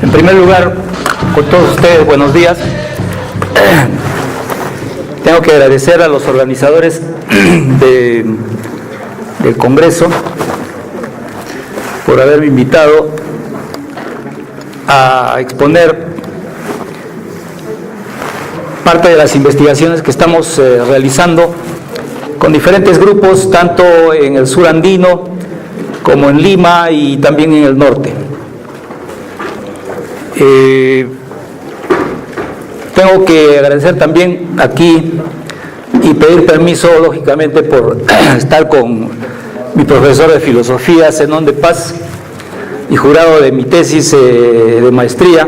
En primer lugar, con todos ustedes, buenos días. Tengo que agradecer a los organizadores del Congreso por haberme invitado a exponer parte de las investigaciones que estamos realizando con diferentes grupos, tanto en el sur andino como en Lima y también en el norte. Tengo que agradecer también aquí y pedir permiso, lógicamente, por estar con mi profesor de filosofía, Zenón de Paz, y jurado de mi tesis de maestría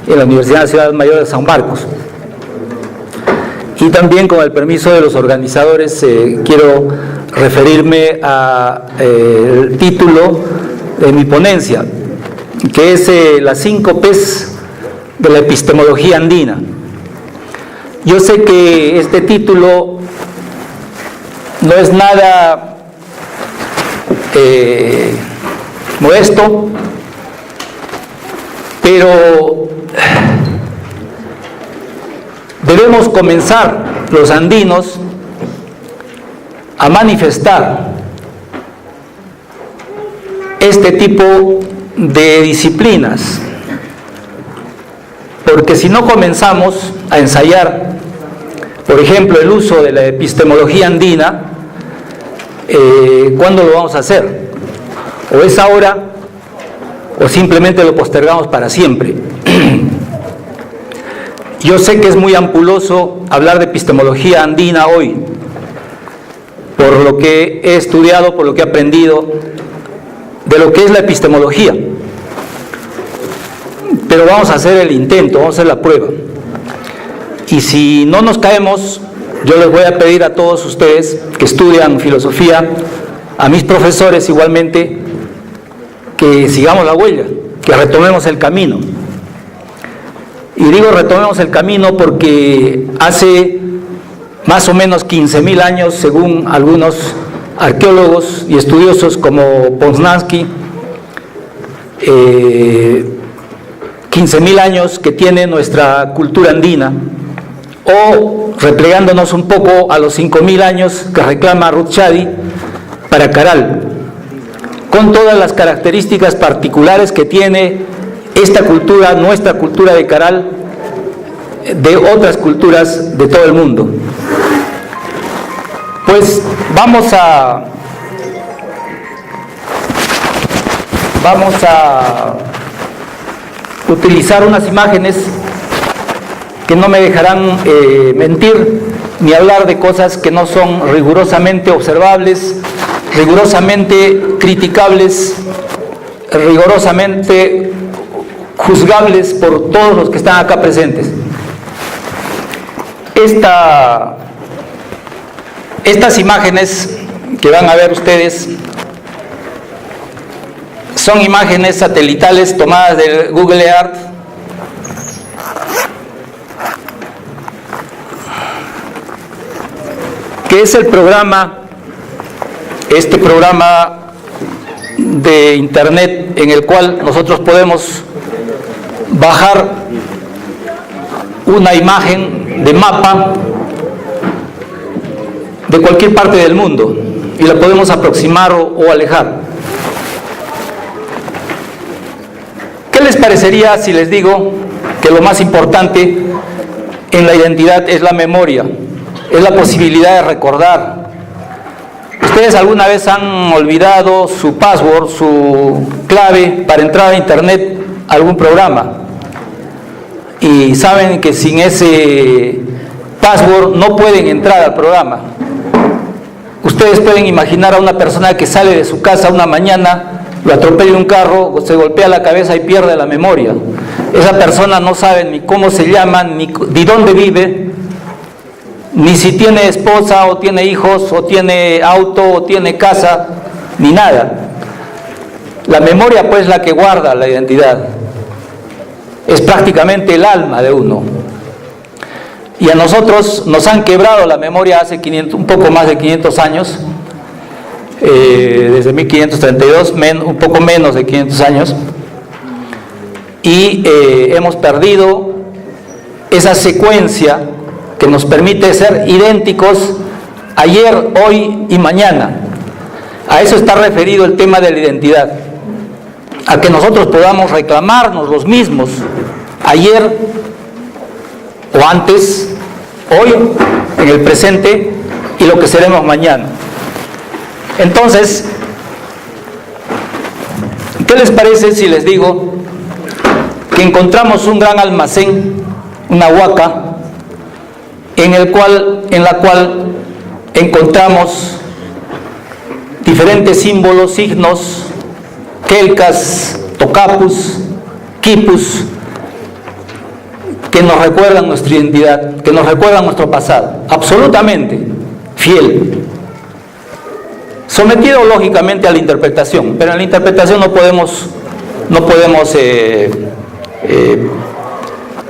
en la Universidad Nacional Mayor de San Marcos. Y también, con el permiso de los organizadores, quiero referirme al título de mi ponencia, que es las 5 P's de la epistemología andina. Yo sé que este título no es nada modesto, pero debemos comenzar los andinos a manifestar este tipo de disciplinas, porque si no comenzamos a ensayar, por ejemplo, el uso de la epistemología andina, ¿cuándo lo vamos a hacer? ¿O es ahora o simplemente lo postergamos para siempre? Yo sé que es muy ampuloso hablar de epistemología andina hoy, por lo que he estudiado, por lo que he aprendido de lo que es la epistemología, pero vamos a hacer el intento, vamos a hacer la prueba, y si no nos caemos, yo les voy a pedir a todos ustedes que estudian filosofía, a mis profesores igualmente, que sigamos la huella, que retomemos el camino. Y digo retomemos el camino porque hace más o menos 15.000 años, según algunos arqueólogos y estudiosos como Poznański, 15.000 años que tiene nuestra cultura andina, o replegándonos un poco a los 5.000 años que reclama Ruth Shadi para Caral, con todas las características particulares que tiene esta cultura, nuestra cultura de Caral, de otras culturas de todo el mundo. Pues vamos a utilizar unas imágenes que no me dejarán mentir ni hablar de cosas que no son rigurosamente observables, rigurosamente criticables, rigurosamente juzgables por todos los que están acá presentes. Estas imágenes que van a ver ustedes son imágenes satelitales tomadas de Google Earth, que es el programa, este programa de internet en el cual nosotros podemos bajar una imagen de mapa de cualquier parte del mundo y la podemos aproximar o alejar. ¿Qué les parecería si les digo que lo más importante en la identidad es la memoria, es la posibilidad de recordar? ¿Ustedes alguna vez han olvidado su password, su clave para entrar a internet a algún programa? Y saben que sin ese password no pueden entrar al programa. Ustedes pueden imaginar a una persona que sale de su casa una mañana, lo atropella un carro, se golpea la cabeza y pierde la memoria. Esa persona no sabe ni cómo se llama, ni dónde vive, ni si tiene esposa o tiene hijos o tiene auto o tiene casa. ni nada. La memoria, pues, la que guarda la identidad. Es prácticamente el alma de uno. Y a nosotros nos han quebrado la memoria hace un poco más de 500 años, desde 1532, un poco menos de 500 años, y hemos perdido esa secuencia que nos permite ser idénticos ayer, hoy y mañana. A eso está referido el tema de la identidad, a que nosotros podamos reclamarnos los mismos ayer o antes, hoy, en el presente y lo que seremos mañana. Entonces, ¿qué les parece si les digo que encontramos un gran almacén, una huaca, en la cual encontramos diferentes símbolos, signos, quelcas, tocapus, quipus, que nos recuerdan nuestra identidad, que nos recuerdan nuestro pasado, absolutamente fiel, sometido lógicamente a la interpretación, pero en la interpretación no podemos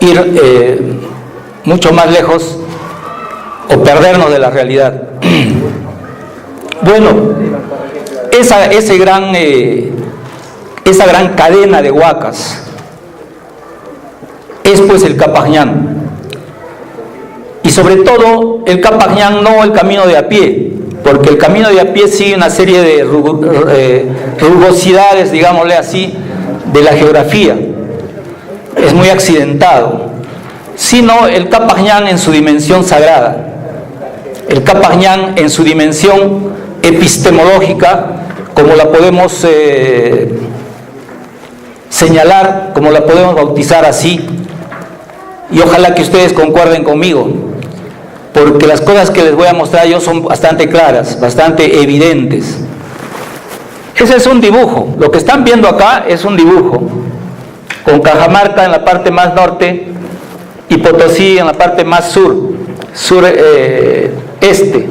ir mucho más lejos o perdernos de la realidad. Bueno, esa gran cadena de huacas es pues el Capajñán, y sobre todo el Capajñán, no el camino de a pie, porque el camino de a pie sigue una serie de rugosidades, digámosle así, de la geografía, es muy accidentado, sino el Capajñán en su dimensión sagrada, el Capajñán en su dimensión epistemológica, como la podemos señalar, como la podemos bautizar así, y ojalá que ustedes concuerden conmigo, porque las cosas que les voy a mostrar yo son bastante claras, bastante evidentes. Ese es un dibujo, lo que están viendo acá es un dibujo, con Cajamarca en la parte más norte y Potosí en la parte más sureste.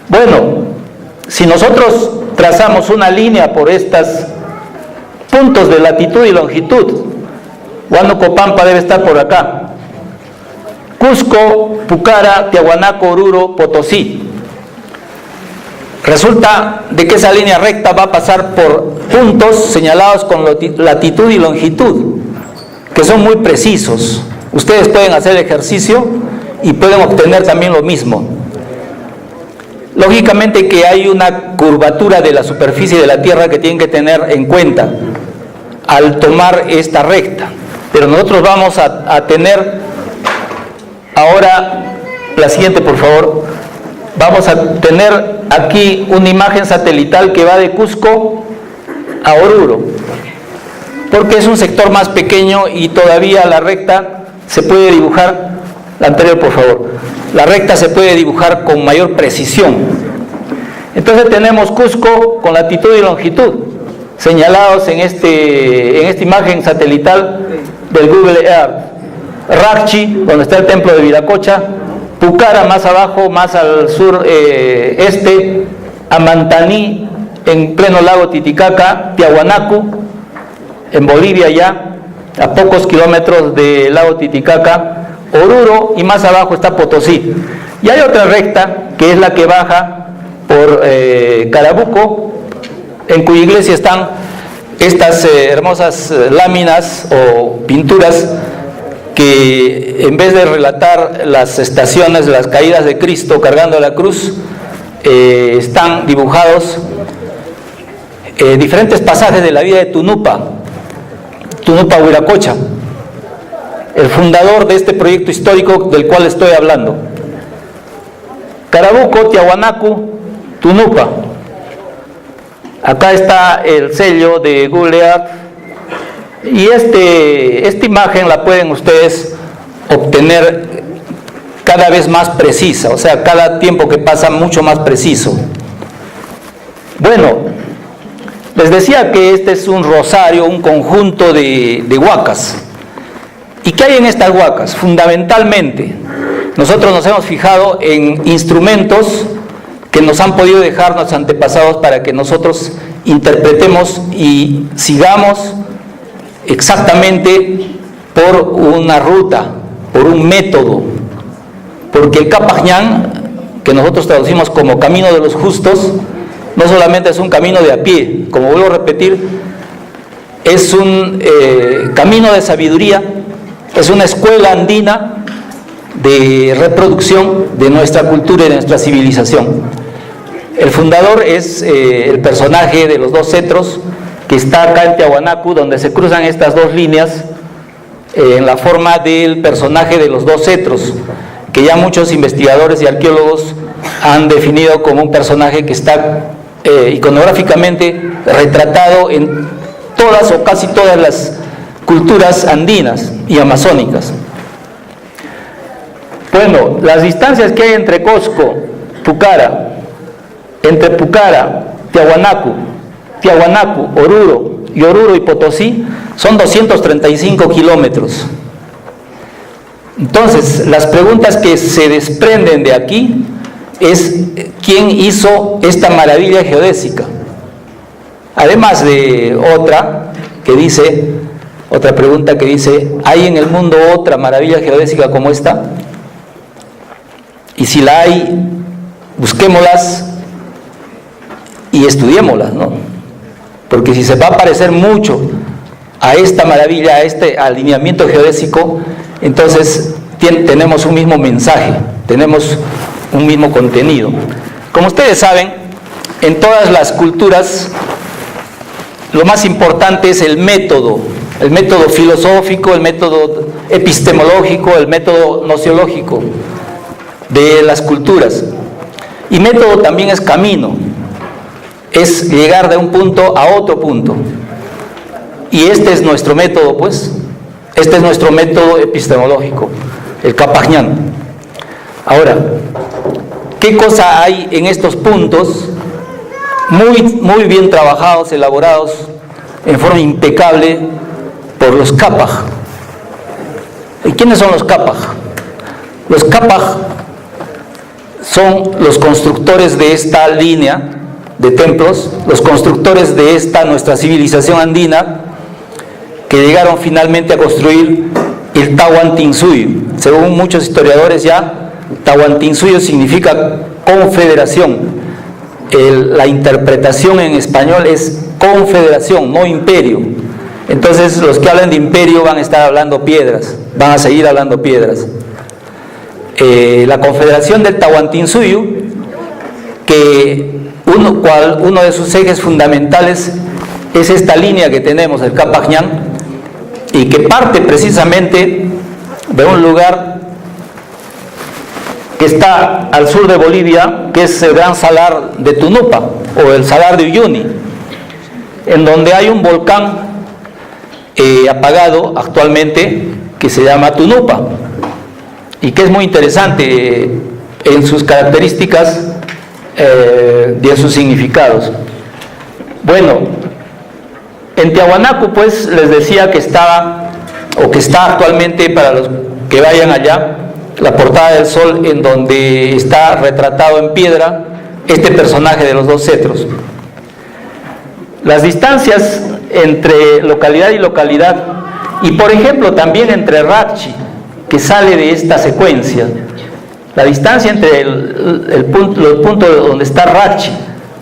Bueno, si nosotros trazamos una línea por estos puntos de latitud y longitud, Huánuco Pampa debe estar por acá, Cusco, Pucara, Tiahuanaco, Oruro, Potosí. Resulta de que esa línea recta va a pasar por puntos señalados con latitud y longitud, que son muy precisos. Ustedes pueden hacer el ejercicio y pueden obtener también lo mismo. Lógicamente que hay una curvatura de la superficie de la Tierra que tienen que tener en cuenta al tomar esta recta. Pero nosotros vamos a tener ahora, la siguiente por favor, vamos a tener aquí una imagen satelital que va de Cusco a Oruro, porque es un sector más pequeño y todavía la recta se puede dibujar, la anterior por favor, la recta se puede dibujar con mayor precisión. Entonces tenemos Cusco con latitud y longitud señalados en esta imagen satelital del Google Earth. Rachi, donde está el templo de Viracocha, Pucara más abajo, más al sur este, Amantaní en pleno lago Titicaca, Tiahuanaco en Bolivia ya, a pocos kilómetros del lago Titicaca, Oruro y más abajo está Potosí. Y hay otra recta que es la que baja por Carabuco, en cuya iglesia están estas hermosas láminas o pinturas que en vez de relatar las estaciones, las caídas de Cristo cargando la cruz, están dibujados diferentes pasajes de la vida de Tunupa Huiracocha, el fundador de este proyecto histórico del cual estoy hablando. Carabuco, Tiahuanaco, Tunupa. Acá está el sello de Google Earth. Y esta imagen la pueden ustedes obtener cada vez más precisa, o sea, cada tiempo que pasa mucho más preciso. Bueno, les decía que este es un rosario, un conjunto de huacas. ¿Y qué hay en estas huacas? Fundamentalmente, nosotros nos hemos fijado en instrumentos que nos han podido dejar nuestros antepasados para que nosotros interpretemos y sigamos exactamente por una ruta, por un método, porque el Capajñán, que nosotros traducimos como camino de los justos, no solamente es un camino de a pie, como vuelvo a repetir, es un camino de sabiduría, es una escuela andina de reproducción de nuestra cultura y de nuestra civilización. El fundador es el personaje de los dos cetros, que está acá en Tiahuanacu, donde se cruzan estas dos líneas en la forma del personaje de los dos cetros, que ya muchos investigadores y arqueólogos han definido como un personaje que está iconográficamente retratado en todas o casi todas las culturas andinas y amazónicas. Bueno, las distancias que hay entre Cosco, Pucara, entre Pucara, Tiahuanacu, Oruro y Potosí son 235 kilómetros. Entonces, las preguntas que se desprenden de aquí es quién hizo esta maravilla geodésica. Además de otra pregunta que dice, ¿hay en el mundo otra maravilla geodésica como esta? Y si la hay, busquémoslas y estudiémoslas, ¿no? Porque si se va a parecer mucho a esta maravilla, a este alineamiento geodésico, entonces tenemos un mismo mensaje, tenemos un mismo contenido. Como ustedes saben, en todas las culturas lo más importante es el método filosófico, el método epistemológico, el método nociológico de las culturas. Y método también es camino, es llegar de un punto a otro punto. Y este es nuestro método, pues, este es nuestro método epistemológico, el Capajñán. Ahora, ¿qué cosa hay en estos puntos muy bien trabajados, elaborados en forma impecable por los Capaj? ¿Y quiénes son los Capaj? Los Capaj son los constructores de esta línea de templos, los constructores de esta nuestra civilización andina, que llegaron finalmente a construir el Tahuantinsuyo. Según muchos historiadores ya, Tahuantinsuyo significa confederación. La interpretación en español es confederación, no imperio. Entonces los que hablan de imperio van a estar hablando piedras, van a seguir hablando piedras. La confederación del Tahuantinsuyo, que uno de sus ejes fundamentales es esta línea que tenemos, el Capajñán, y que parte precisamente de un lugar que está al sur de Bolivia, que es el gran salar de Tunupa, o el salar de Uyuni, en donde hay un volcán apagado actualmente, que se llama Tunupa, y que es muy interesante en sus características y en sus significados. Bueno, en Tiahuanacu, pues, les decía que estaba, o que está actualmente, para los que vayan allá, la Portada del Sol, en donde está retratado en piedra este personaje de los dos cetros. Las distancias entre localidad y localidad, y por ejemplo también entre Rachi, que sale de esta secuencia, la distancia entre los puntos donde está Rachi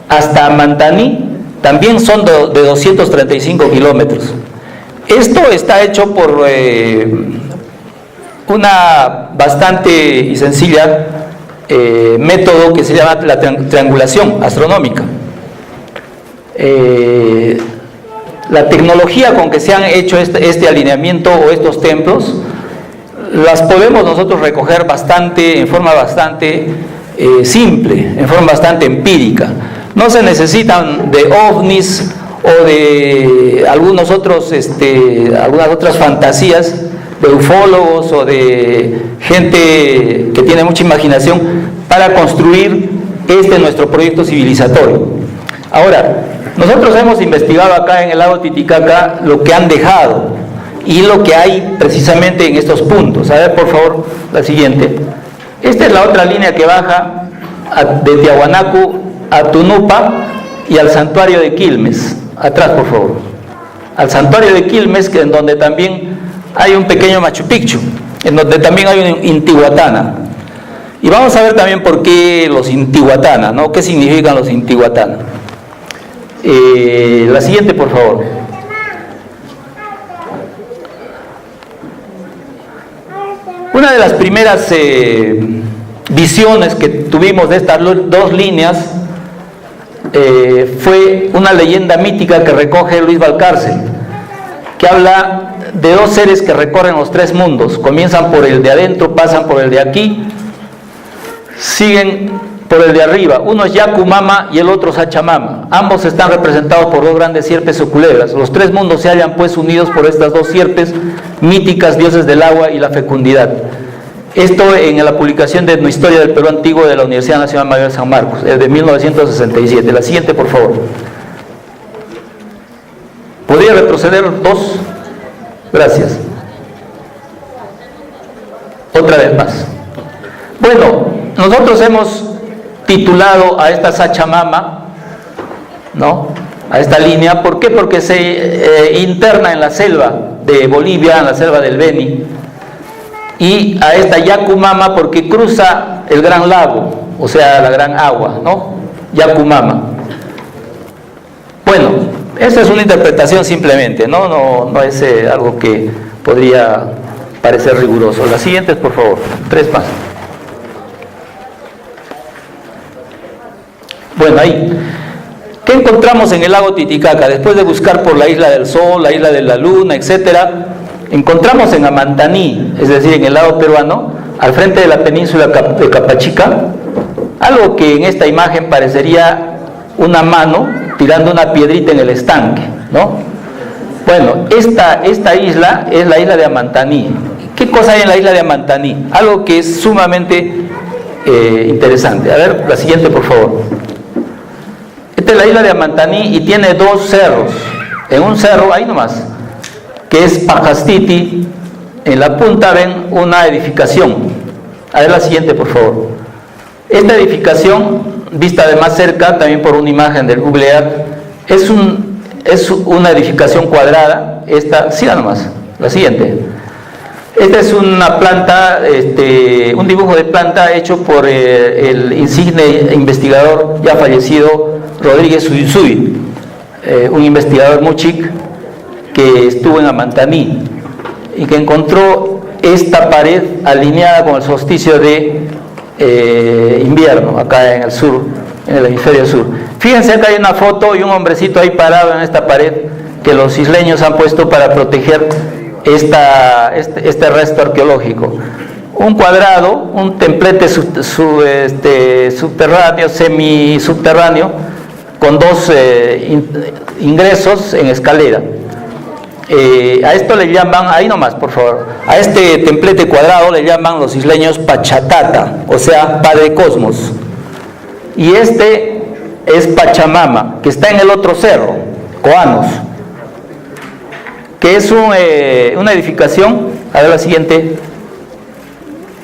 hasta Mantaní también son de 235 kilómetros. Esto está hecho por una bastante y sencilla método que se llama la triangulación astronómica. La tecnología con que se han hecho este alineamiento o estos templos, las podemos nosotros recoger en forma bastante simple, en forma bastante empírica. No se necesitan de ovnis o de algunas otras fantasías de ufólogos o de gente que tiene mucha imaginación para construir nuestro proyecto civilizatorio. Ahora, nosotros hemos investigado acá en el lago Titicaca lo que han dejado y lo que hay precisamente en estos puntos. A ver, por favor, la siguiente. Esta es la otra línea que baja de Tiahuanacu a Tunupa y al santuario de Quilmes. Atrás, por favor. Al santuario de Quilmes, que en donde también hay un pequeño Machu Picchu, en donde también hay un Intihuatana. Y vamos a ver también por qué los Intihuatana, ¿no? ¿Qué significan los Intihuatana? La siguiente, por favor. Una de las primeras visiones que tuvimos de estas dos líneas fue una leyenda mítica que recoge Luis Valcárcel, que habla de dos seres que recorren los tres mundos. Comienzan por el de adentro, pasan por el de aquí, siguen por el de arriba. Uno es Yacumama y el otro Sachamama. Ambos están representados por dos grandes sierpes o culebras. Los tres mundos se hallan pues unidos por estas dos sierpes míticas, dioses del agua y la fecundidad. Esto en la publicación de Historia del Perú Antiguo de la Universidad Nacional Mayor de San Marcos, de 1967. La siguiente, por favor. ¿Podría retroceder dos? Gracias. Otra vez más. Bueno, nosotros hemos titulado a esta Sachamama, ¿no?, a esta línea. ¿Por qué? Porque se interna en la selva de Bolivia, en la selva del Beni. Y a esta Yacumama porque cruza el gran lago, o sea, la gran agua, ¿no? Yacumama. Bueno, esa es una interpretación simplemente, no es algo que podría parecer riguroso. Las siguientes, por favor, tres más. Bueno, ahí. ¿Qué encontramos en el lago Titicaca? Después de buscar por la isla del Sol, la isla de la Luna, etcétera, encontramos en Amantaní, es decir, en el lado peruano, al frente de la península de Capachica, algo que en esta imagen parecería una mano tirando una piedrita en el estanque, ¿no? Bueno, esta isla es la isla de Amantaní. ¿Qué cosa hay en la isla de Amantaní? Algo que es sumamente interesante. A ver, la siguiente, por favor. Esta es la isla de Amantaní y tiene dos cerros. En un cerro, ahí nomás, que es Pajastiti, en la punta ven una edificación. A ver la siguiente, por favor. Esta edificación, vista de más cerca, también por una imagen del Google Earth, es una edificación cuadrada. Esta, sí, nomás, la siguiente. Esta es una planta, un dibujo de planta hecho por el insigne investigador ya fallecido Rodríguez Suyusuy, un investigador muchic que estuvo en Amantaní y que encontró esta pared alineada con el solsticio de invierno, acá en el sur, en el hemisferio sur. Fíjense, acá hay una foto y un hombrecito ahí parado en esta pared que los isleños han puesto para proteger este resto arqueológico. Un cuadrado, un templete subterráneo, semisubterráneo, con dos ingresos en escalera. A esto le llaman, ahí nomás por favor, a este templete cuadrado le llaman los isleños Pachatata, o sea, Padre Cosmos. Y este es Pachamama, que está en el otro cerro, Coanos, que es una edificación, a ver la siguiente,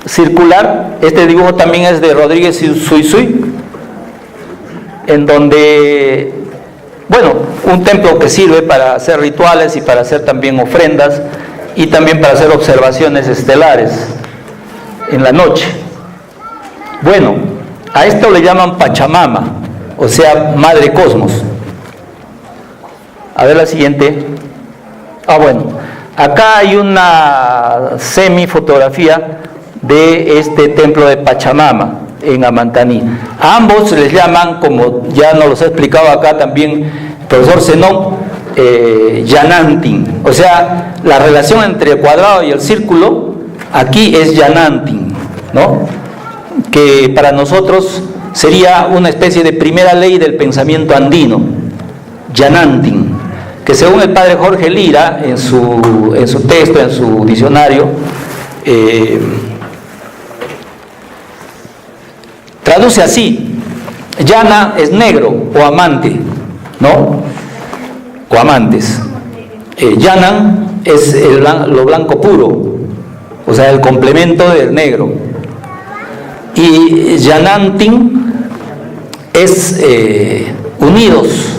circular. Este dibujo también es de Rodríguez Suyusuy, en donde, bueno, un templo que sirve para hacer rituales y para hacer también ofrendas y también para hacer observaciones estelares en la noche. Bueno, a esto le llaman Pachamama, o sea, Madre Cosmos. A ver la siguiente. Bueno, acá hay una semifotografía de este templo de Pachamama en Amantaní. A ambos les llaman, como ya nos los ha explicado acá también el profesor Zenón, Yanantin. O sea, la relación entre el cuadrado y el círculo aquí es Yanantin, ¿no? Que para nosotros sería una especie de primera ley del pensamiento andino, Yanantin, que según el padre Jorge Lira, en su texto, en su diccionario, traduce así: Yana es negro o amante, ¿no? O amantes. Yanan es lo blanco puro, o sea, el complemento del negro. Y Yanantin es unidos,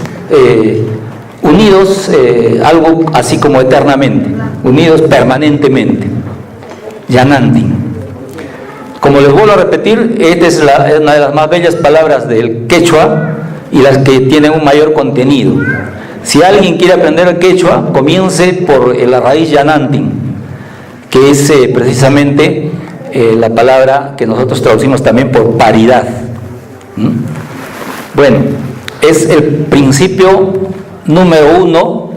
algo así como eternamente, unidos permanentemente. Yanantin. Como les vuelvo a repetir, esta es una de las más bellas palabras del quechua y las que tienen un mayor contenido. Si alguien quiere aprender el quechua, comience por la raíz Yanantin, que es precisamente la palabra que nosotros traducimos también por paridad. Bueno, es el principio número 1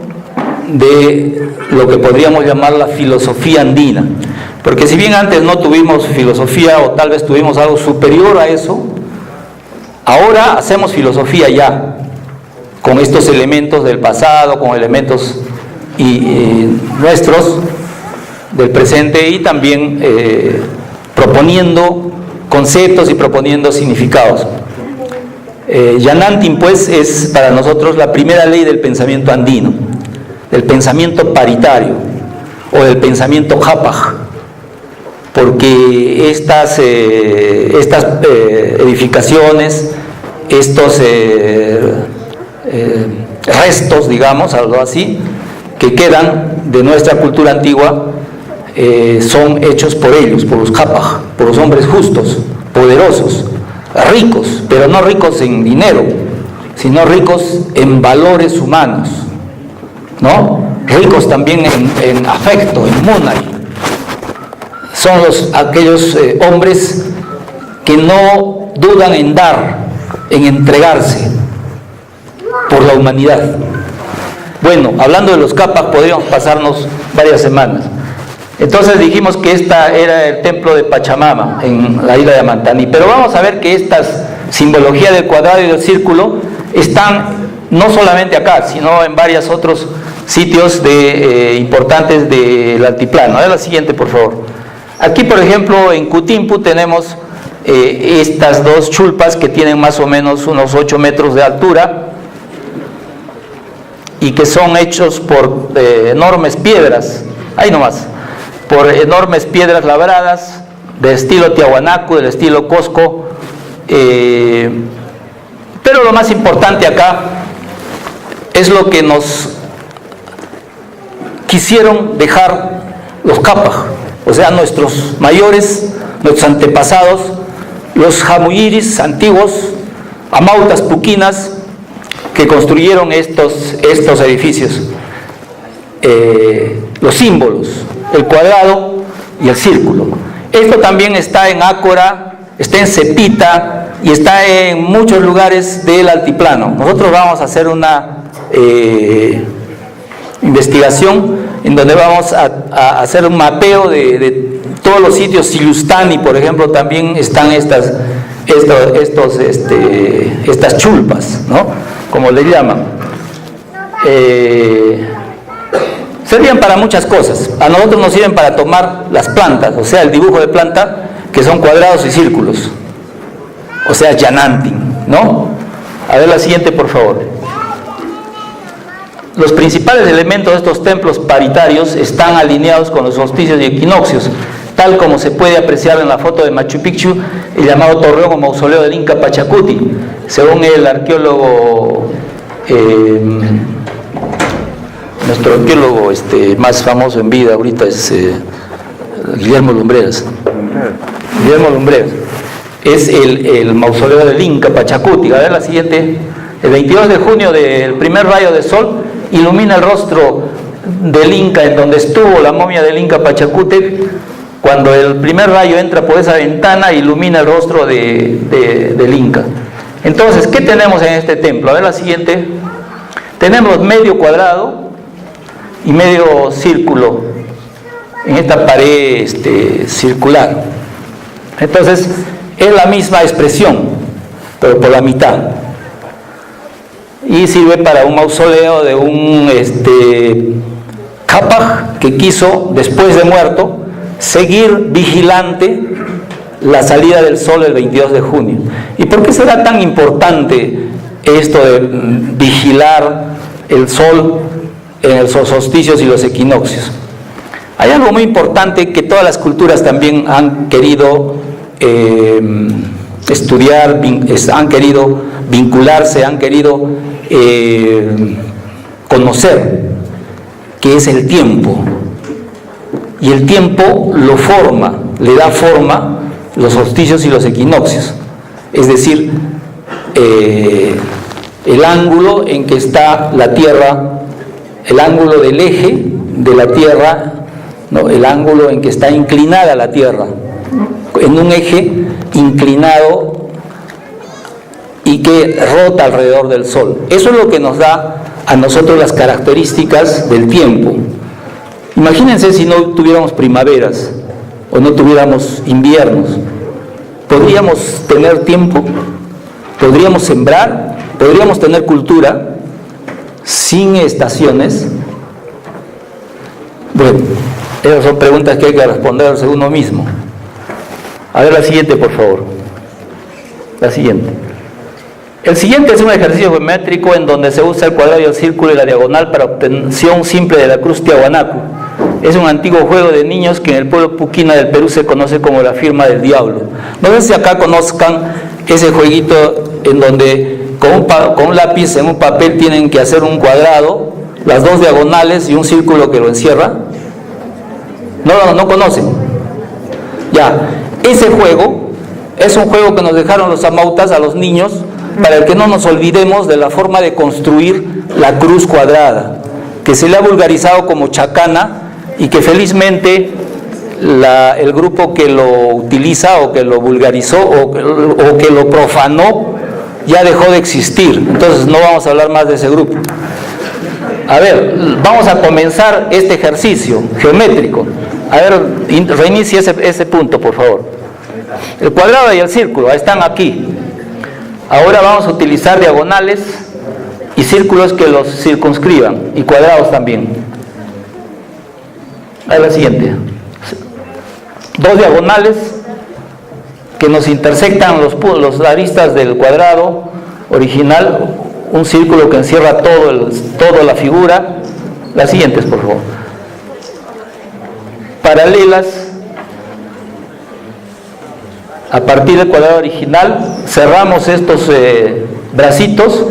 de lo que podríamos llamar la filosofía andina, porque si bien antes no tuvimos filosofía, o tal vez tuvimos algo superior a eso, ahora hacemos filosofía ya, con estos elementos del pasado, con elementos nuestros del presente, y también proponiendo conceptos y proponiendo significados. Yanantin, pues, es para nosotros la primera ley del pensamiento andino, del pensamiento paritario o del pensamiento japaj, porque estas edificaciones, estos restos, digamos, algo así, que quedan de nuestra cultura antigua, son hechos por ellos, por los japaj, por los hombres justos, poderosos, ricos, pero no ricos en dinero, sino ricos en valores humanos, ¿no? Ricos también en afecto, en munay. Son aquellos hombres que no dudan en dar, en entregarse por la humanidad. Bueno, hablando de los capas, podríamos pasarnos varias semanas. Entonces dijimos que esta era el templo de Pachamama en la isla de Amantani, pero vamos a ver que estas simbología del cuadrado y del círculo están no solamente acá, sino en varios otros sitios importantes del altiplano. A ver la siguiente, por favor. Aquí, por ejemplo, en Cutimpu tenemos estas dos chulpas que tienen más o menos unos 8 metros de altura y que son hechos por enormes piedras, ahí nomás, por enormes piedras labradas del estilo Tiahuanaco, del estilo Cosco, pero lo más importante acá es lo que nos quisieron dejar los Kapaj, o sea, nuestros mayores, nuestros antepasados, los jamuyiris antiguos, amautas puquinas, que construyeron estos edificios, los símbolos, el cuadrado y el círculo. Esto también está en Ácora, está en Cepita y está en muchos lugares del altiplano. Nosotros vamos a hacer una investigación en donde vamos a hacer un mapeo de todos los sitios. Silustani, por ejemplo, también están estas chulpas, ¿no? Como le llaman. Servían para muchas cosas. A nosotros nos sirven para tomar las plantas, o sea, el dibujo de planta, que son cuadrados y círculos, o sea, Yanantin, ¿no? A ver la siguiente, por favor. Los principales elementos de estos templos paritarios están alineados con los solsticios y equinoccios, tal como se puede apreciar en la foto de Machu Picchu, el llamado torreón o mausoleo del Inca Pachacuti. Según el arqueólogo, nuestro arqueólogo más famoso en vida ahorita es Guillermo Lumbreras. Guillermo Lumbreras. Es el mausoleo del Inca Pachacuti. A ver la siguiente. El 22 de junio del primer rayo de sol ilumina el rostro del Inca, en donde estuvo la momia del Inca Pachacuti. Cuando el primer rayo entra por esa ventana, ilumina el rostro del Inca. Entonces, ¿qué tenemos en este templo? A ver la siguiente. Tenemos medio cuadrado y medio círculo en esta pared circular. Entonces, es la misma expresión, pero por la mitad. Y sirve para un mausoleo de un Kapaj que quiso, después de muerto, seguir vigilante la salida del sol el 22 de junio. ¿Y por qué será tan importante esto de vigilar el sol en los solsticios y los equinoccios? Hay algo muy importante que todas las culturas también han querido estudiar, han querido vincularse, han querido conocer qué es el tiempo. Y el tiempo lo forma, le da forma los solsticios y los equinoccios. Es decir, el ángulo en que está la Tierra, el ángulo del eje de la Tierra, ¿no? El ángulo en que está inclinada la Tierra, en un eje inclinado y que rota alrededor del Sol. Eso es lo que nos da a nosotros las características del tiempo. Imagínense si no tuviéramos primaveras o no tuviéramos inviernos. ¿Podríamos tener tiempo? ¿Podríamos sembrar? ¿Podríamos tener cultura sin estaciones? Bueno, esas son preguntas que hay que responderse uno mismo. A ver la siguiente, por favor. La siguiente. El siguiente es un ejercicio geométrico en donde se usa el cuadrado y el círculo y la diagonal para obtención simple de la cruz Tiahuanaco. Es un antiguo juego de niños que en el pueblo puquina del Perú se conoce como la firma del diablo. No sé si acá conozcan ese jueguito en donde con un lápiz en un papel tienen que hacer un cuadrado, las dos diagonales y un círculo que lo encierra. No conocen. Ya, ese juego es un juego que nos dejaron los amautas a los niños para que no nos olvidemos de la forma de construir la cruz cuadrada, que se le ha vulgarizado como chacana y que felizmente el grupo que lo utiliza o que lo vulgarizó o que lo profanó ya dejó de existir. Entonces no vamos a hablar más de ese grupo. A ver, vamos a comenzar este ejercicio geométrico. A ver, reinicie ese punto, por favor. El cuadrado y el círculo están aquí. Ahora vamos a utilizar diagonales y círculos que los circunscriban, y cuadrados también. A la siguiente. Dos diagonales que nos intersectan los aristas del cuadrado original, un círculo que encierra toda la figura. Las siguientes, por favor. Paralelas a partir del cuadrado original, cerramos estos bracitos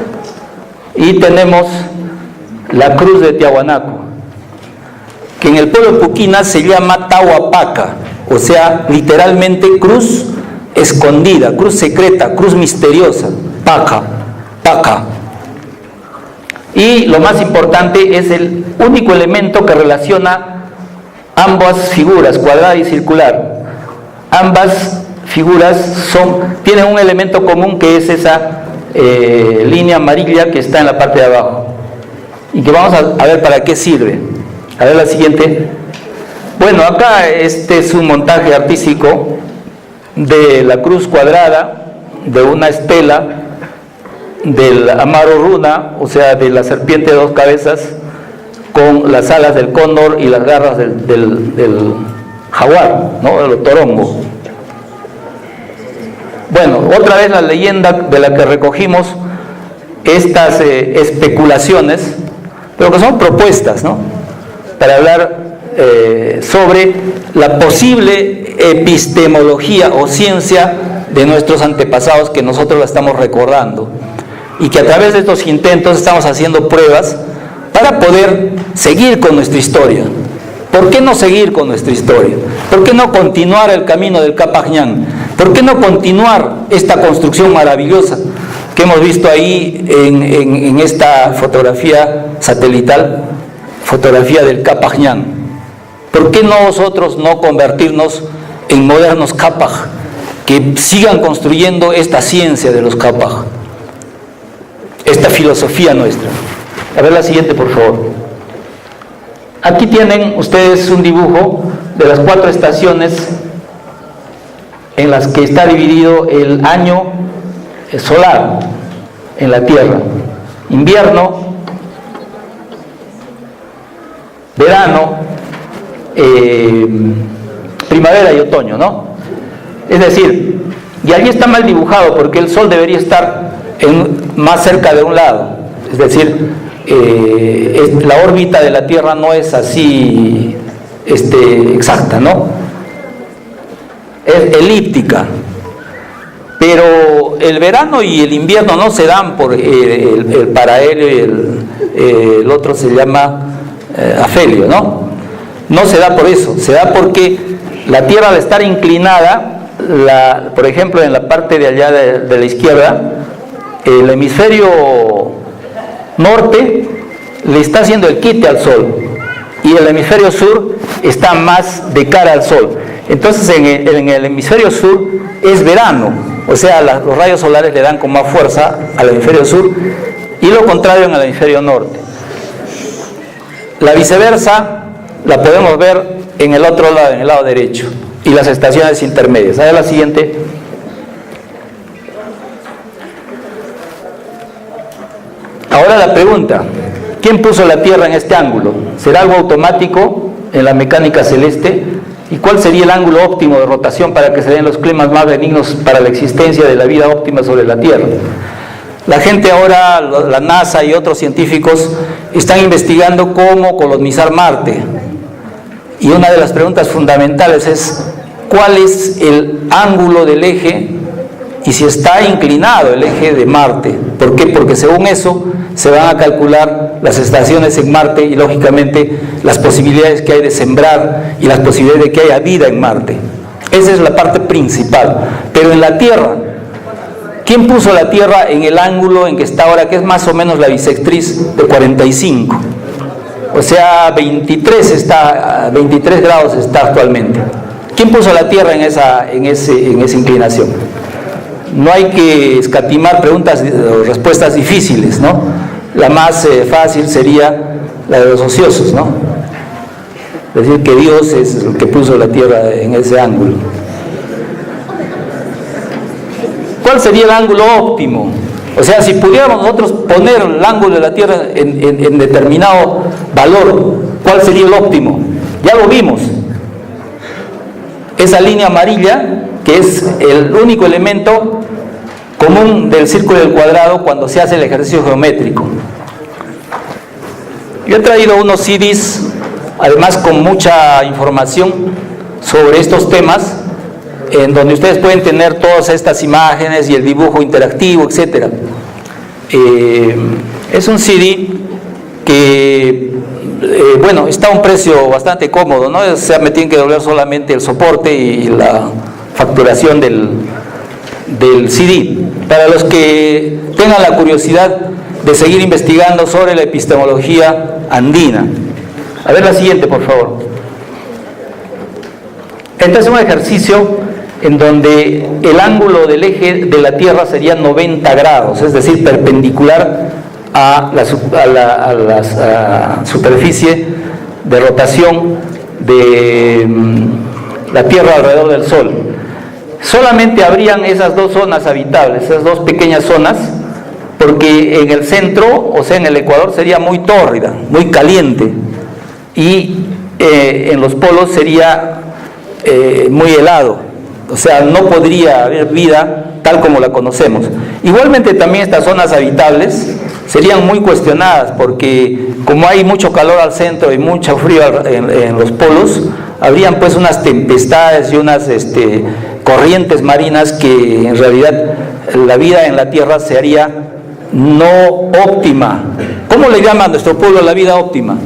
y tenemos la cruz de Tiahuanaco, que en el pueblo puquina se llama Tahuapaca, o sea, literalmente cruz escondida, cruz secreta, cruz misteriosa, paca. Y lo más importante, es el único elemento que relaciona ambas figuras, cuadrada y circular. Ambas figuras tienen un elemento común, que es esa línea amarilla que está en la parte de abajo, y que vamos a ver para qué sirve. A ver la siguiente. Bueno, acá este es un montaje artístico de la cruz cuadrada, de una estela del Amaro Runa, o sea, de la serpiente de dos cabezas, con las alas del cóndor y las garras del jaguar, ¿no? Del torongo. Bueno, otra vez la leyenda de la que recogimos estas especulaciones, pero que son propuestas, ¿no? Para hablar sobre la posible epistemología o ciencia de nuestros antepasados, que nosotros la estamos recordando, y que a través de estos intentos estamos haciendo pruebas para poder seguir con nuestra historia. ¿Por qué no seguir con nuestra historia? ¿Por qué no continuar el camino del Capac Ñan? ¿Por qué no continuar esta construcción maravillosa que hemos visto ahí en esta fotografía satelital, fotografía del Capac Ñan? ¿Por qué nosotros no convertirnos en modernos Capac, que sigan construyendo esta ciencia de los Capac, esta filosofía nuestra? A ver la siguiente, por favor. Aquí tienen ustedes un dibujo de las 4 estaciones en las que está dividido el año solar en la Tierra: invierno, verano, primavera y otoño, ¿no? Es decir, y allí está mal dibujado porque el Sol debería estar más cerca de un lado, es decir, la órbita de la Tierra no es así exacta, ¿no? Es elíptica. pero el verano y el invierno no se dan por el paralelo y el otro se llama afelio, ¿no? No se da por eso, se da porque la Tierra, al estar inclinada, por ejemplo, en la parte de allá de la izquierda, el hemisferio norte le está haciendo el quite al Sol y el hemisferio sur está más de cara al Sol. Entonces en el hemisferio sur es verano, o sea, los rayos solares le dan con más fuerza al hemisferio sur y lo contrario en el hemisferio norte. La viceversa la podemos ver en el otro lado, en el lado derecho, y las estaciones intermedias. Ahora la siguiente. Ahora la pregunta, ¿quién puso la Tierra en este ángulo? ¿Será algo automático en la mecánica celeste? ¿Y cuál sería el ángulo óptimo de rotación para que se den los climas más benignos para la existencia de la vida óptima sobre la Tierra? La gente ahora, la NASA y otros científicos, están investigando cómo colonizar Marte. Y una de las preguntas fundamentales es, ¿cuál es el ángulo del eje y si está inclinado el eje de Marte? ¿Por qué? Porque según eso se van a calcular las estaciones en Marte y lógicamente las posibilidades que hay de sembrar y las posibilidades de que haya vida en Marte. Esa es la parte principal. Pero en la Tierra, ¿quién puso la Tierra en el ángulo en que está ahora, que es más o menos la bisectriz de 45? O sea, 23 grados está actualmente. ¿Quién puso la Tierra en esa inclinación? No hay que escatimar preguntas o respuestas difíciles, ¿no? La más fácil sería la de los ociosos, ¿no? Es decir, que Dios es el que puso la Tierra en ese ángulo. ¿Cuál sería el ángulo óptimo? O sea, si pudiéramos nosotros poner el ángulo de la Tierra en determinado valor, ¿cuál sería el óptimo? Ya lo vimos. Esa línea amarilla, que es el único elemento común del círculo y del cuadrado cuando se hace el ejercicio geométrico. Yo he traído unos CDs, además con mucha información sobre estos temas, en donde ustedes pueden tener todas estas imágenes y el dibujo interactivo, etc. Es un CD que, bueno, está a un precio bastante cómodo, ¿no? O sea, me tienen que devolver solamente el soporte y la facturación del CD. Para los que tengan la curiosidad de seguir investigando sobre la epistemología andina. A ver la siguiente, por favor. Este es un ejercicio en donde el ángulo del eje de la Tierra sería 90 grados, es decir, perpendicular a la superficie de rotación de la Tierra alrededor del Sol. Solamente habrían esas dos zonas habitables, esas dos pequeñas zonas, porque en el centro, o sea en el ecuador, sería muy tórrida, muy caliente, y en los polos sería muy helado, o sea, no podría haber vida tal como la conocemos. Igualmente también estas zonas habitables serían muy cuestionadas, porque como hay mucho calor al centro y mucho frío en los polos, habrían pues unas tempestades y unas corrientes marinas que en realidad la vida en la Tierra se haría no óptima. ¿Cómo le llama a nuestro pueblo la vida óptima?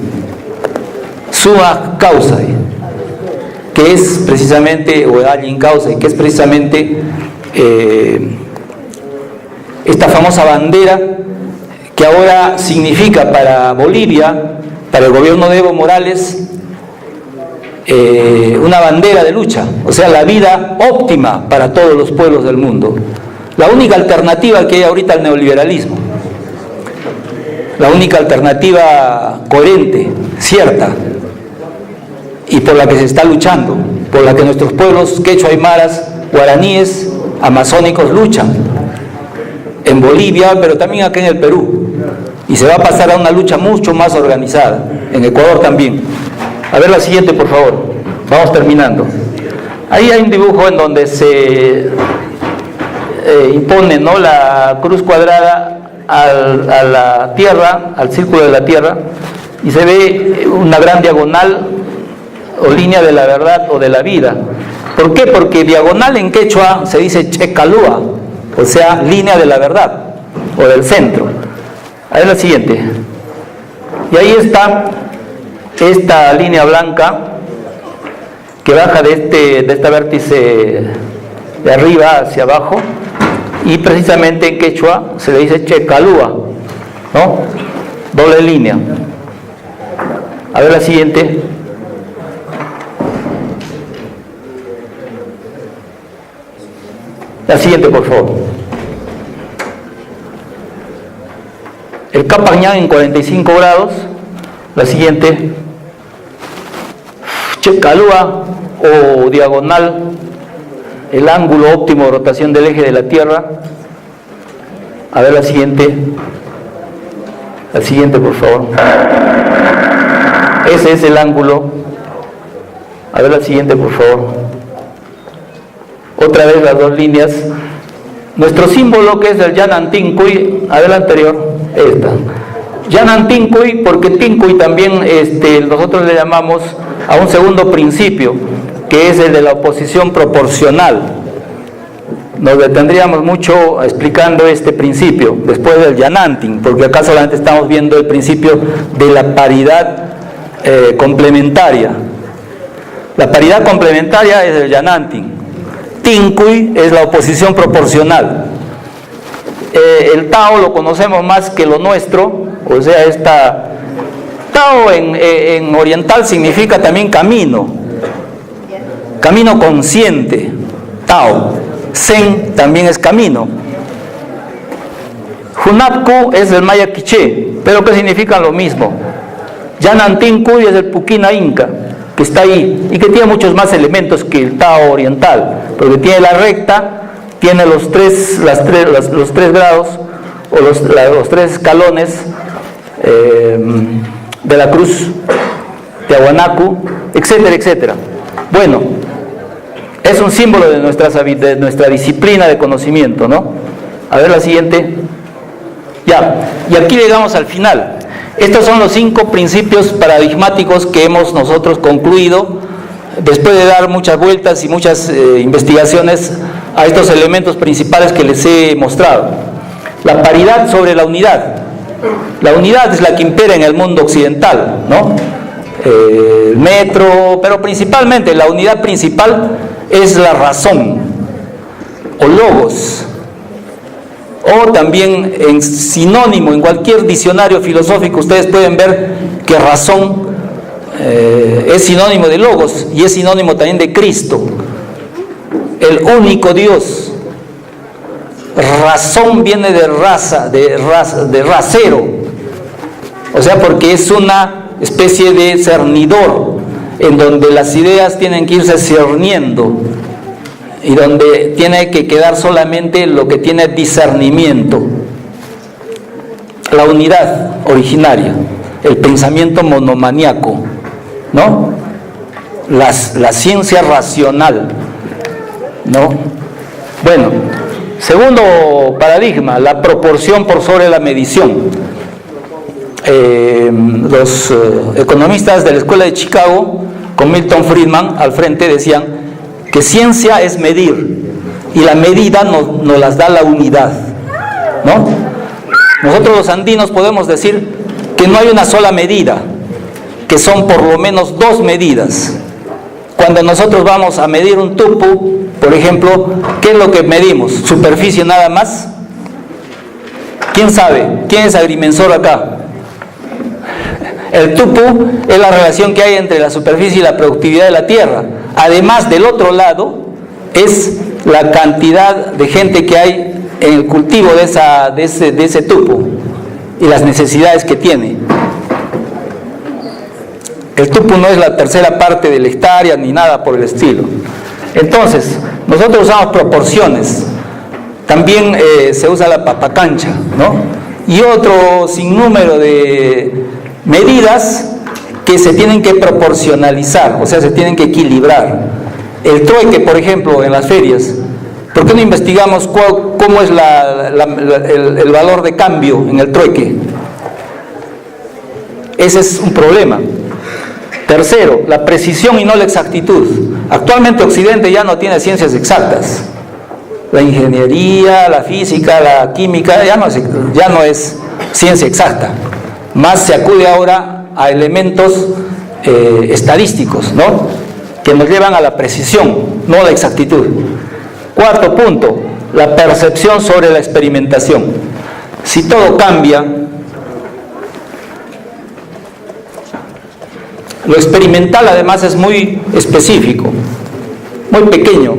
Summa causa, que es precisamente, o alguien causa, que es precisamente esta famosa bandera que ahora significa para Bolivia, para el gobierno de Evo Morales, una bandera de lucha, o sea, la vida óptima para todos los pueblos del mundo. La única alternativa que hay ahorita al neoliberalismo, la única alternativa coherente, cierta, y por la que se está luchando, por la que nuestros pueblos quechua, aymaras, guaraníes, amazónicos luchan, en Bolivia, pero también aquí en el Perú, y se va a pasar a una lucha mucho más organizada, en Ecuador también. A ver la siguiente, por favor, vamos terminando. Ahí hay un dibujo en donde se impone, ¿no?, la cruz cuadrada a la Tierra, al círculo de la Tierra, y se ve una gran diagonal o línea de la verdad o de la vida. ¿Por qué? Porque diagonal en quechua se dice checalúa, o sea, línea de la verdad, o del centro. A ver la siguiente. Y ahí está esta línea blanca que baja de este vértice de arriba hacia abajo, y precisamente en quechua se le dice checalúa, ¿no? Doble línea. A ver la siguiente. La siguiente, por favor. El Capañán en 45 grados. La siguiente. Checalúa o diagonal, el ángulo óptimo de rotación del eje de la Tierra. A ver la siguiente. La siguiente, por favor. Ese es el ángulo. A ver la siguiente, por favor. Otra vez las dos líneas. Nuestro símbolo, que es el Yanantincuy. A ver la anterior. Esta. Yanantincuy, porque Tincuy también nosotros le llamamos a un segundo principio, que es el de la oposición proporcional. Nos detendríamos mucho explicando este principio después del Yanantin, porque acá solamente estamos viendo el principio de la paridad complementaria. La paridad complementaria es el Yanantin. Tincuy es la oposición proporcional. El Tao lo conocemos más que lo nuestro, o sea, Tao en oriental significa también camino consciente, Tao. Zen también es camino. Hunapku es el maya quiché, pero que significan lo mismo. Yanantincuy es el Puquina Inca, que está ahí y que tiene muchos más elementos que el Tao oriental, porque tiene la recta, tiene los tres grados o los tres escalones de la cruz de Ahuanacu, etcétera, etcétera. Bueno, es un símbolo de nuestra disciplina de conocimiento, ¿no? A ver la siguiente. Ya, y aquí llegamos al final. Estos son los 5 principios paradigmáticos que hemos nosotros concluido después de dar muchas vueltas y muchas investigaciones a estos elementos principales que les he mostrado. La paridad sobre la unidad. La unidad es la que impera en el mundo occidental, ¿no? El metro, pero principalmente la unidad principal es la razón o logos, o también en sinónimo, en cualquier diccionario filosófico ustedes pueden ver que razón es sinónimo de logos y es sinónimo también de Cristo, el único Dios. Razón viene de raza, de racero, o sea, porque es una especie de cernidor en donde las ideas tienen que irse cerniendo y donde tiene que quedar solamente lo que tiene discernimiento. La unidad originaria, el pensamiento monomaniaco, ¿no? La ciencia racional, ¿no? Bueno, segundo paradigma, la proporción por sobre la medición. Los economistas de la Escuela de Chicago, con Milton Friedman al frente, decían que ciencia es medir y la medida nos las da la unidad, ¿no? Nosotros los andinos podemos decir que no hay una sola medida, que son por lo menos 2 medidas. Cuando nosotros vamos a medir un tupu, por ejemplo, ¿qué es lo que medimos? ¿Superficie nada más? ¿Quién sabe? ¿Quién es agrimensor acá? El tupu es la relación que hay entre la superficie y la productividad de la tierra. Además, del otro lado, es la cantidad de gente que hay en el cultivo de ese tupu y las necesidades que tiene. El tupu no es la tercera parte de la hectárea ni nada por el estilo. Entonces, nosotros usamos proporciones. También se usa la papacancha, ¿no? Y otro sinnúmero de medidas que se tienen que proporcionalizar, o sea, se tienen que equilibrar. El trueque, por ejemplo, en las ferias, ¿por qué no investigamos cómo es el valor de cambio en el trueque? Ese es un problema. Tercero, la precisión y no la exactitud. Actualmente Occidente ya no tiene ciencias exactas. La ingeniería, la física, la química, ya no es ciencia exacta. Más se acude ahora a elementos estadísticos, ¿no?, que nos llevan a la precisión, no a la exactitud. Cuarto punto, la percepción sobre la experimentación. Si todo cambia, lo experimental además es muy específico, muy pequeño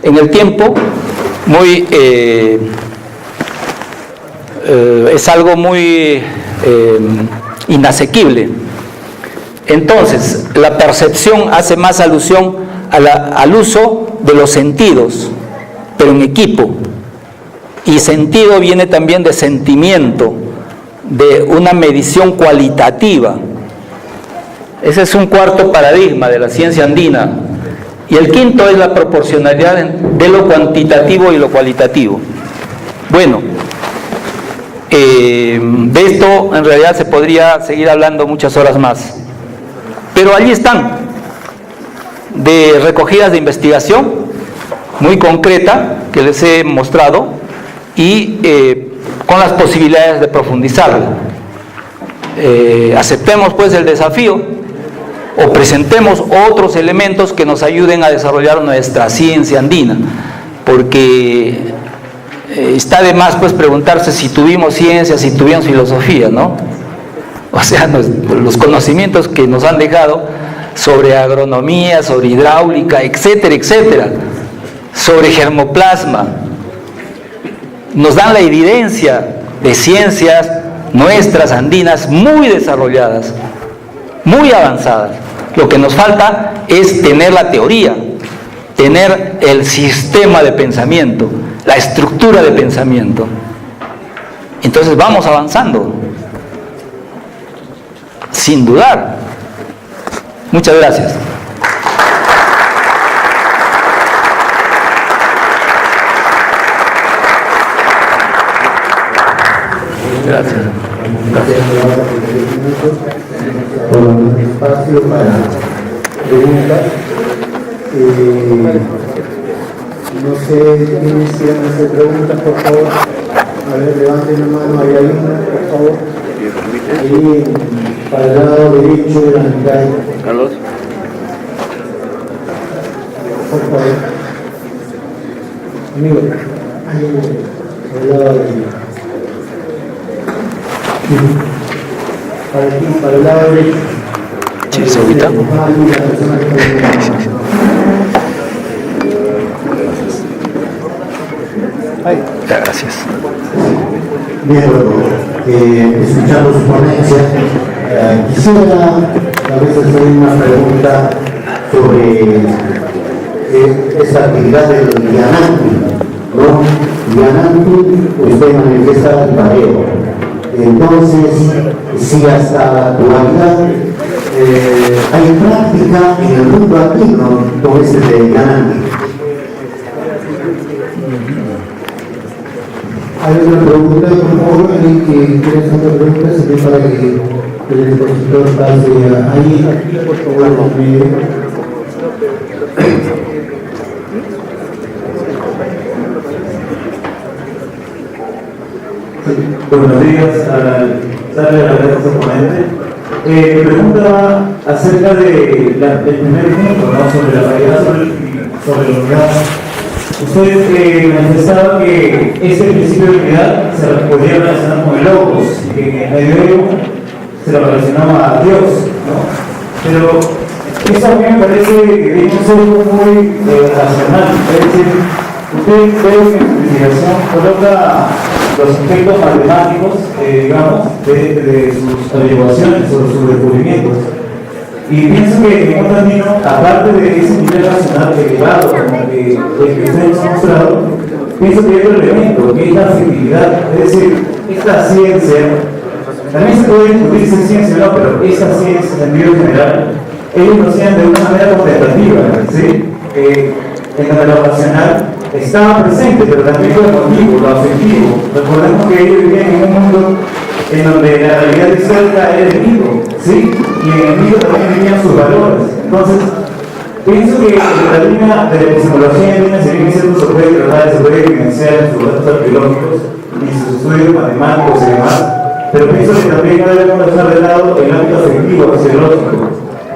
en el tiempo, muy es algo muy inasequible. Entonces, la percepción hace más alusión al uso de los sentidos, pero en equipo. Y sentido viene también de sentimiento, de una medición cualitativa. Ese es un cuarto paradigma de la ciencia andina. Y el quinto es la proporcionalidad de lo cuantitativo y lo cualitativo. Bueno, de esto en realidad se podría seguir hablando muchas horas más. Pero allí están, de recogidas de investigación muy concreta que les he mostrado y con las posibilidades de profundizarla. Aceptemos pues el desafío o presentemos otros elementos que nos ayuden a desarrollar nuestra ciencia andina, porque está de más pues preguntarse si tuvimos ciencia, si tuvimos filosofía, ¿no? O sea, los conocimientos que nos han dejado sobre agronomía, sobre hidráulica, etcétera, etcétera, sobre germoplasma, nos dan la evidencia de ciencias nuestras andinas muy desarrolladas, muy avanzadas. Lo que nos falta es tener la teoría, tener el sistema de pensamiento, la estructura de pensamiento. Entonces vamos avanzando, sin dudar. Muchas gracias. Gracias. Con un espacio para preguntas. No sé quiénes quieren hacer preguntas, por favor. A ver, levanten la mano, ahí hay una, por favor. Ahí, para el lado derecho de la mitad. Carlos. Por favor. Amigo, ahí, para el lado derecho. Para el lado derecho. Sí, se ubica. Gracias. Bien, escuchando su ponencia, quisiera a veces hacer una pregunta sobre esta actividad del Yananti, ¿no? Yananti, usted manifiesta el mareo. Entonces, si hasta la actualidad hay práctica en el mundo andino con ese de Yananti. Hay una pregunta, por favor, alguien que quiera hacer una pregunta, sería para que el expositor pase ahí, aquí, por favor, Buenos días, darle las gracias al ponente. Mi pregunta va acerca del primer ejemplo, ¿no?, sobre la variedad, sobre la unidad. Usted manifestaba que este principio de unidad se podía relacionar con el logos, que en el medioevo se lo relacionaba a Dios, ¿no? Pero eso a mí me parece que tiene un sesgo muy racional. Es decir, usted creo que en su investigación coloca los aspectos matemáticos, digamos, de sus averiguaciones sobre sus descubrimientos. Y pienso que en un camino, aparte de ese nivel racional elevado, como que usted nos ha mostrado, pienso que hay otro elemento, que es la afectividad. Es decir, esta ciencia, también se puede discutir si es ciencia o no, pero esa ciencia, en sentido general, ellos lo hacían de una manera contemplativa, ¿sí? En donde lo racional estaba presente, pero también lo emotivo, lo afectivo. Recordemos que ellos vivían en un mundo en donde la realidad externa era el enemigo, ¿sí? Y en el enemigo también vivían sus valores. Entonces, Pienso que la línea de la epistemología en línea, si bien es cierto, se puede tratar, se puede evidenciar en sus datos arqueológicos y sus estudios matemáticos y demás, pero pienso que también no debemos dejar de lado el ámbito afectivo, fisiológico,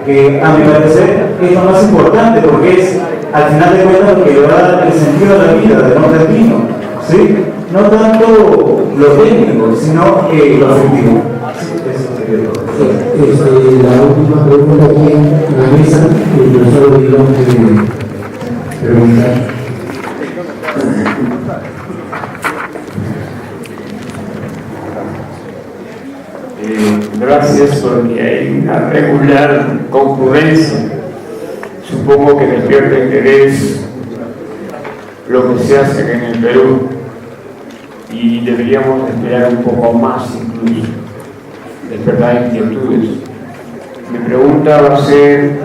que a mi parecer es lo más importante porque es, al final de cuentas, lo que le da el sentido a la vida del hombre latino, ¿sí? No tanto lo técnico, sino lo afectivo. La última pregunta aquí en la mesa, el profesor Guilón quiere preguntar. Gracias, porque hay una regular concurrencia. Supongo que despierta interés lo que se hace en el Perú y deberíamos esperar un poco más incluso, despertar inquietudes. Mi pregunta va a ser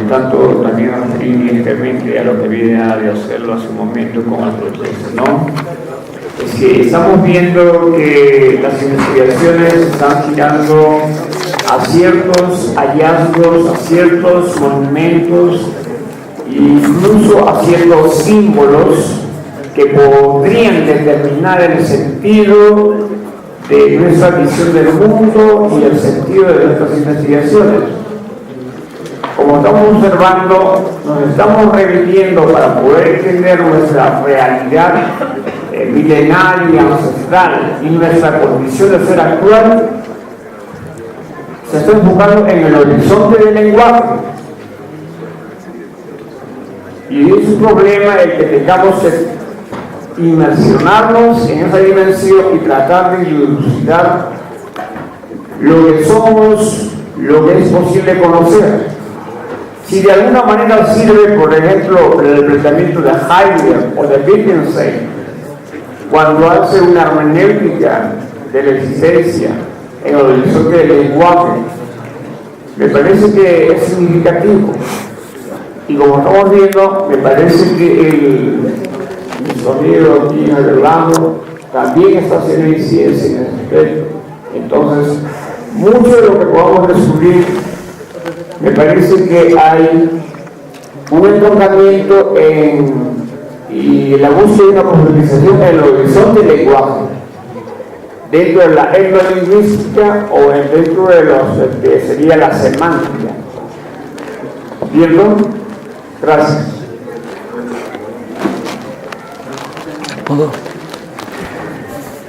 tanto también directamente a lo que viene de hacerlo hace un momento con el proceso, ¿no? Es que estamos viendo que las investigaciones están girando a ciertos hallazgos, a ciertos monumentos, incluso a ciertos símbolos que podrían determinar el sentido de nuestra visión del mundo y el sentido de nuestras investigaciones. Como estamos observando, nos estamos reviviendo para poder entender nuestra realidad milenaria, ancestral y nuestra condición de ser actual. Se está enfocando en el horizonte del lenguaje. Y es un problema el que tengamos que inmersionarnos en esa dimensión y tratar de dilucidar lo que somos, lo que es posible conocer. Si de alguna manera sirve, por ejemplo, el planteamiento de Heidegger o de Wittgenstein, cuando hace una hermenéutica de la existencia en el horizonte del lenguaje, me parece que es significativo. Y como estamos viendo, me parece que el sonido aquí en el lado también está haciendo incidencia en ese aspecto. Entonces, mucho de lo que podamos descubrir, me parece que hay un entroncamiento y la búsqueda de una profundización en el horizonte del lenguaje, dentro de la etnolingüística o dentro de los que sería la semántica. ¿Cierto? Gracias.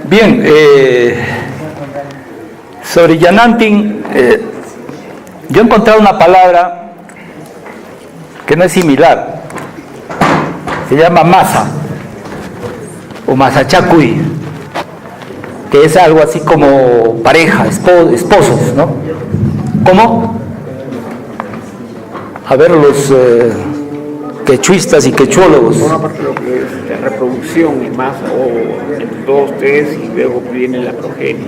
Bien, sobre Yanantin, yo he encontrado una palabra que no es similar, se llama masa o masachacuy, que es algo así como pareja, esposos, ¿no? ¿Cómo? A ver, los quechuistas y quechuólogos. Por una parte lo que es la reproducción y más, o entre dos, tres, y luego viene la progenie.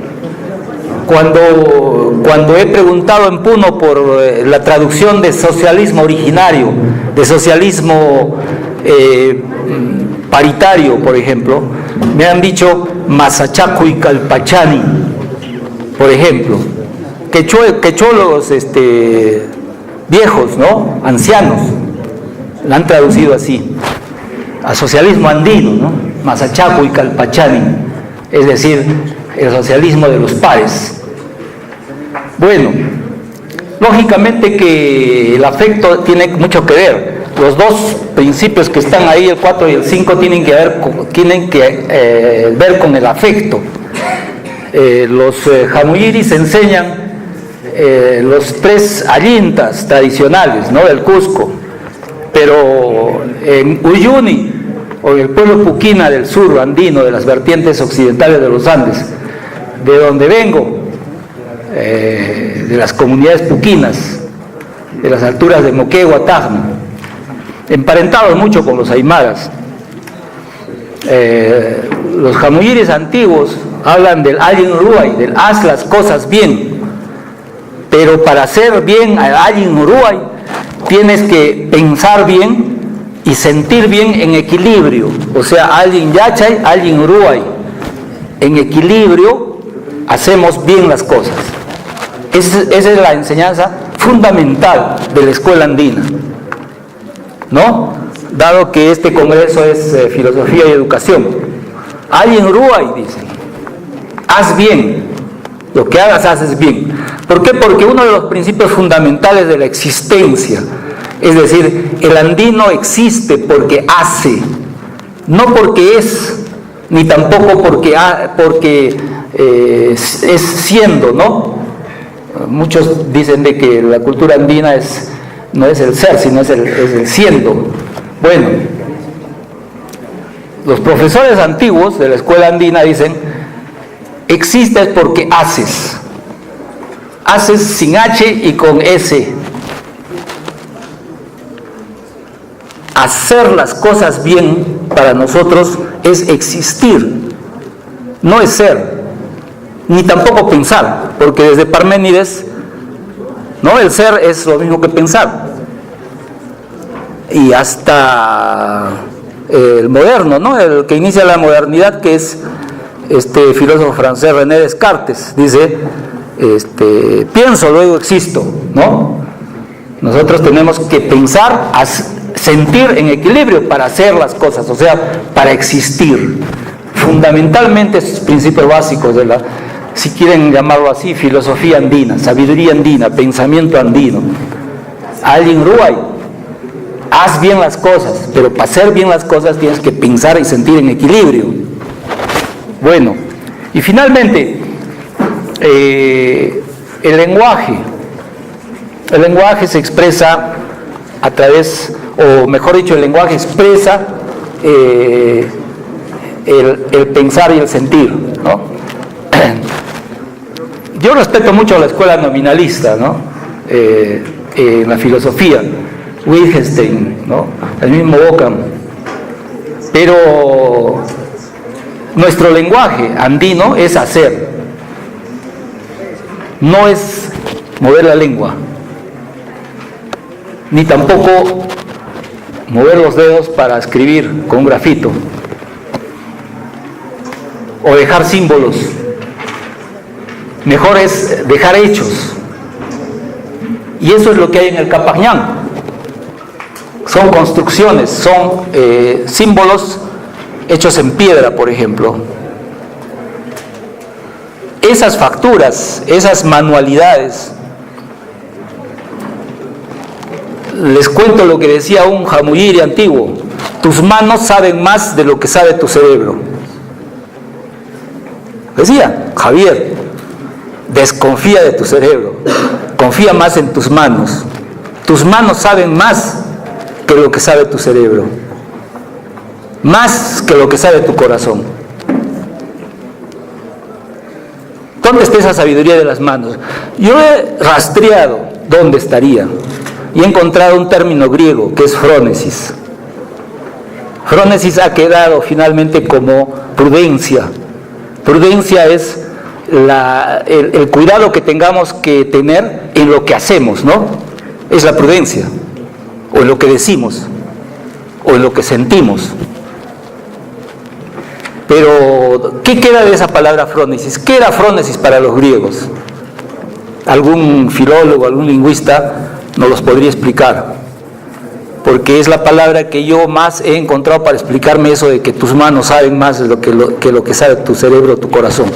Cuando he preguntado en Puno por la traducción de socialismo originario, de socialismo paritario, por ejemplo, me han dicho Masachaco y Calpachani, por ejemplo, quechuólogos viejos, ¿no? Ancianos, la han traducido así, a socialismo andino, ¿no? Masachaco y Calpachani, es decir, el socialismo de los pares. Bueno, lógicamente que el afecto tiene mucho que ver. Los dos principios que están ahí, el 4 y el 5, tienen que ver con el afecto. Los jamuyiris enseñan los tres ayintas tradicionales, ¿no?, del Cusco, pero en Uyuni, o en el pueblo puquina del sur andino, de las vertientes occidentales de los Andes, de donde vengo, de las comunidades puquinas, de las alturas de Moquegua, Tacna, emparentados mucho con los aymaras. Los jamuyiris antiguos hablan del Allin Uruay, del haz las cosas bien, pero para hacer bien al Allin Uruay tienes que pensar bien y sentir bien en equilibrio, o sea, Allin Yachay, Allin Uruay, en equilibrio hacemos bien las cosas. Esa es la enseñanza fundamental de la escuela andina, ¿no? Dado que este congreso es filosofía y educación. Alguien Uruguay dice, haz bien, lo que hagas, haces bien. ¿Por qué? Porque uno de los principios fundamentales de la existencia, es decir, el andino existe porque hace, no porque es, ni tampoco porque es siendo, ¿no? Muchos dicen de que la cultura andina no es el ser, sino es el siendo. Bueno, los profesores antiguos de la escuela andina dicen, existes porque haces. Haces sin H y con S. Hacer las cosas bien para nosotros es existir, no es ser, ni tampoco pensar, porque desde Parménides, ¿no? El ser es lo mismo que pensar. Y hasta el moderno, ¿no? El que inicia la modernidad, que es este filósofo francés René Descartes, dice, pienso, luego existo, ¿no? Nosotros tenemos que pensar, sentir en equilibrio para hacer las cosas, o sea, para existir. Fundamentalmente esos principios básicos de la, si quieren llamarlo así, filosofía andina, sabiduría andina, pensamiento andino. Alguien Uruguay, haz bien las cosas, pero para hacer bien las cosas tienes que pensar y sentir en equilibrio. Bueno, y finalmente, el lenguaje se expresa a través, o mejor dicho, el lenguaje expresa el pensar y el sentir, ¿no? Yo respeto mucho a la escuela nominalista, ¿no? En la filosofía, Wittgenstein, ¿no? El mismo Ockham, pero nuestro lenguaje andino es hacer, no es mover la lengua, ni tampoco mover los dedos para escribir con un grafito o dejar símbolos. Mejor es dejar hechos, y eso es lo que hay en el Capañán. Son construcciones, son símbolos hechos en piedra, por ejemplo. Esas facturas, esas manualidades, les cuento lo que decía un jamuyiri antiguo: tus manos saben más de lo que sabe tu cerebro. Decía Javier, desconfía de tu cerebro, confía más en tus manos. Tus manos saben más que lo que sabe tu cerebro, más que lo que sabe tu corazón. ¿Dónde está esa sabiduría de las manos? Yo he rastreado dónde estaría y he encontrado un término griego que es frónesis. Frónesis ha quedado finalmente como prudencia. Prudencia es el cuidado que tengamos que tener en lo que hacemos, ¿no? Es la prudencia, o en lo que decimos, o en lo que sentimos. Pero, ¿qué queda de esa palabra frónesis? ¿Qué era frónesis para los griegos? Algún filólogo, algún lingüista nos los podría explicar, porque es la palabra que yo más he encontrado para explicarme eso de que tus manos saben más de lo que sabe tu cerebro, tu corazón.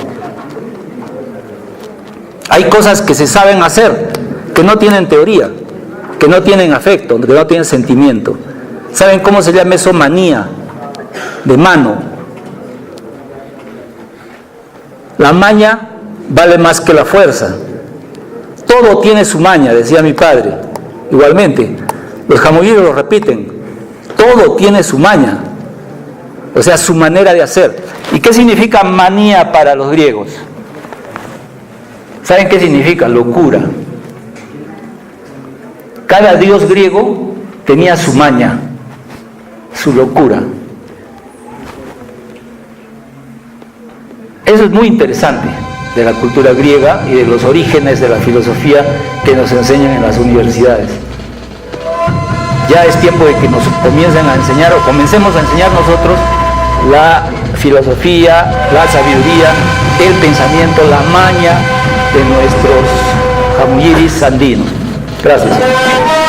Hay cosas que se saben hacer, que no tienen teoría, que no tienen afecto, que no tienen sentimiento. ¿Saben cómo se llama eso? Manía, de mano. La maña vale más que la fuerza. Todo tiene su maña, decía mi padre. Igualmente, los jamoyeros lo repiten, todo tiene su maña, o sea, su manera de hacer. ¿Y qué significa manía para los griegos? ¿Saben qué significa? Locura. Cada dios griego tenía su maña, su locura. Eso es muy interesante de la cultura griega y de los orígenes de la filosofía que nos enseñan en las universidades. Ya es tiempo de que nos comiencen a enseñar, o comencemos a enseñar nosotros, la filosofía, la sabiduría, el pensamiento, la maña de nuestros jamuyiris andinos. Gracias.